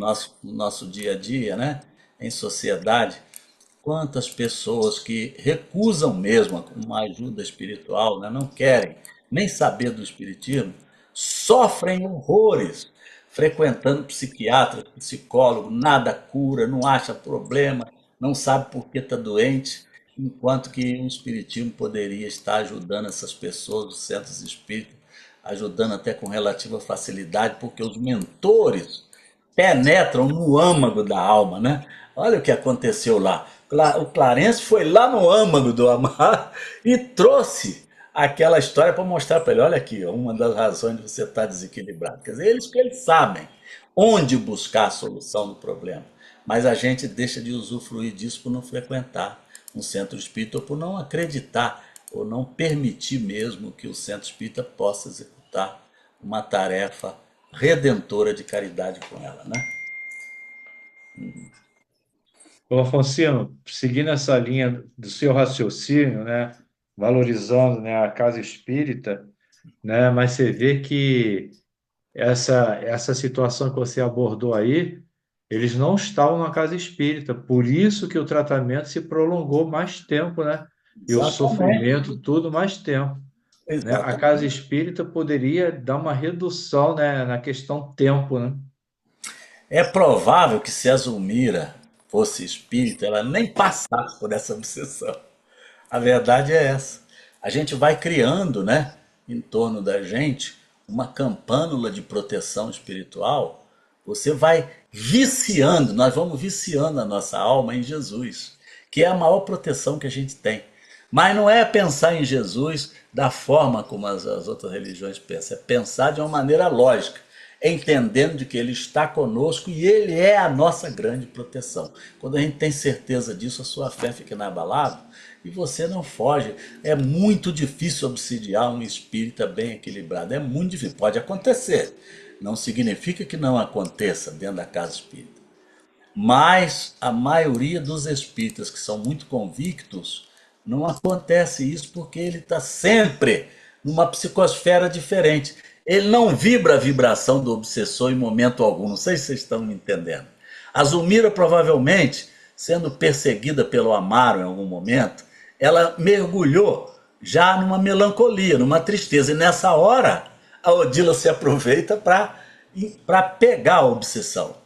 nosso dia a dia, né? Em sociedade, quantas pessoas que recusam mesmo uma ajuda espiritual, né? Não querem nem saber do espiritismo, sofrem horrores frequentando psiquiatra, psicólogo, nada cura, não acha problema, não sabe por que está doente, enquanto que o espiritismo poderia estar ajudando essas pessoas, os centros espíritas, ajudando até com relativa facilidade, porque os mentores penetram no âmago da alma, né? Olha o que aconteceu lá. O Clarence foi lá no âmago do Amar e trouxe aquela história para mostrar para ele, olha aqui, ó, uma das razões de você estar desequilibrado. Quer dizer, eles sabem onde buscar a solução do problema, mas a gente deixa de usufruir disso por não frequentar um centro espírita ou por não acreditar ou não permitir mesmo que o centro espírita possa executar uma tarefa redentora de caridade com ela, né? Ô, Afonsino, seguindo essa linha do seu raciocínio, né, valorizando, né, a casa espírita, né, mas você vê que essa situação que você abordou aí, eles não estavam na casa espírita, por isso que o tratamento se prolongou mais tempo, né, e o Exatamente, sofrimento tudo mais tempo, né? A casa exatamente. espírita poderia dar uma redução, né, na questão tempo, né? É provável que se a Zulmira fosse espírita, ela nem passasse por essa obsessão. A verdade é essa. A gente vai criando, né, em torno da gente, uma campânula de proteção espiritual. Você vai viciando, nós vamos viciando a nossa alma em Jesus, que é a maior proteção que a gente tem. Mas não é pensar em Jesus da forma como as outras religiões pensam, é pensar de uma maneira lógica, entendendo de que Ele está conosco e Ele é a nossa grande proteção. Quando a gente tem certeza disso, a sua fé fica inabalável e você não foge. É muito difícil obsidiar um espírita bem equilibrado, é muito difícil. Pode acontecer, não significa que não aconteça dentro da casa espírita. Mas a maioria dos espíritas que são muito convictos, não acontece isso porque ele está sempre numa psicosfera diferente. Ele não vibra a vibração do obsessor em momento algum. Não sei se vocês estão me entendendo. A Zulmira, provavelmente, sendo perseguida pelo Amaro em algum momento, ela mergulhou já numa melancolia, numa tristeza. E nessa hora, a Odila se aproveita para pegar a obsessão.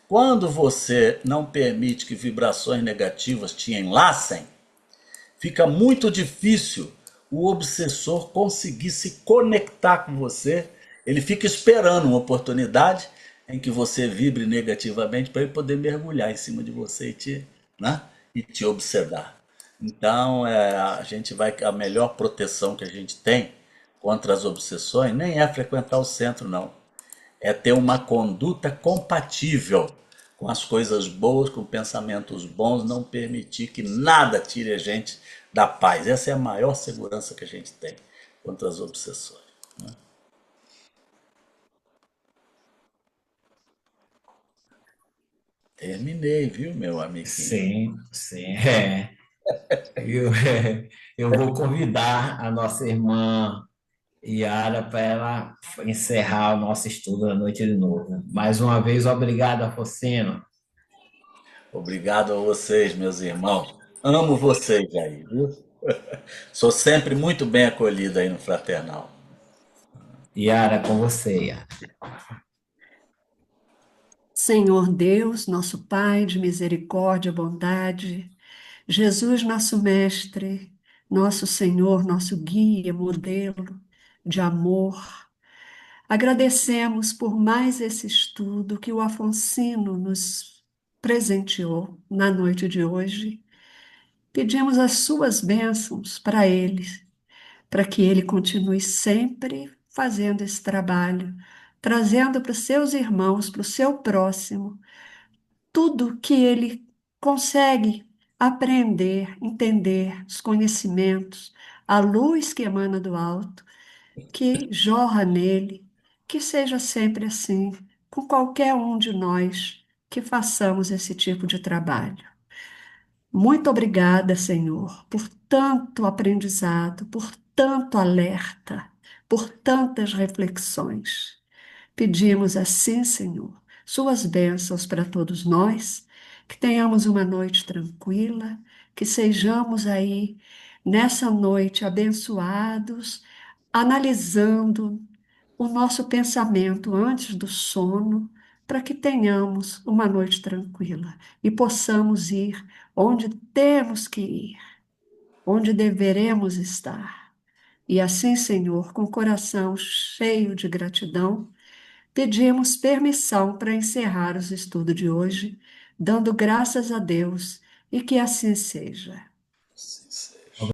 Quando você não permite que vibrações negativas te enlacem, fica muito difícil o obsessor conseguir se conectar com você. Ele fica esperando uma oportunidade em que você vibre negativamente para ele poder mergulhar em cima de você né, e te observar. Então, a melhor proteção que a gente tem contra as obsessões nem é frequentar o centro, não. É ter uma conduta compatível com as coisas boas, com pensamentos bons, não permitir que nada tire a gente da paz. Essa é a maior segurança que a gente tem contra as obsessões. Terminei, viu, meu amiguinho? Sim, sim. Eu, eu vou convidar a nossa irmã Yara para ela encerrar o nosso estudo da noite de novo. Mais uma vez, obrigado, Afocino. Obrigado a vocês, meus irmãos. Amo vocês aí, viu? Sou sempre muito bem acolhido aí no Fraternal. Yara, com você, Yara. Senhor Deus, nosso Pai de misericórdia e bondade, Jesus, nosso Mestre, nosso Senhor, nosso guia, modelo de amor, Agradecemos por mais esse estudo que o Afonsino nos presenteou na noite de hoje. Pedimos as suas bênçãos para ele, para que ele continue sempre fazendo esse trabalho, trazendo para os seus irmãos, para o seu próximo, tudo que ele consegue aprender, entender, os conhecimentos, a luz que emana do alto, que jorra nele, que seja sempre assim, com qualquer um de nós que façamos esse tipo de trabalho. Muito obrigada, Senhor, por tanto aprendizado, por tanto alerta, por tantas reflexões. Pedimos assim, Senhor, suas bênçãos para todos nós, que tenhamos uma noite tranquila, que sejamos aí nessa noite abençoados, analisando o nosso pensamento antes do sono, para que tenhamos uma noite tranquila e possamos ir onde temos que ir, onde deveremos estar. E assim, Senhor, com o coração cheio de gratidão, pedimos permissão para encerrar os estudos de hoje, dando graças a Deus e que assim seja. Sim, sim.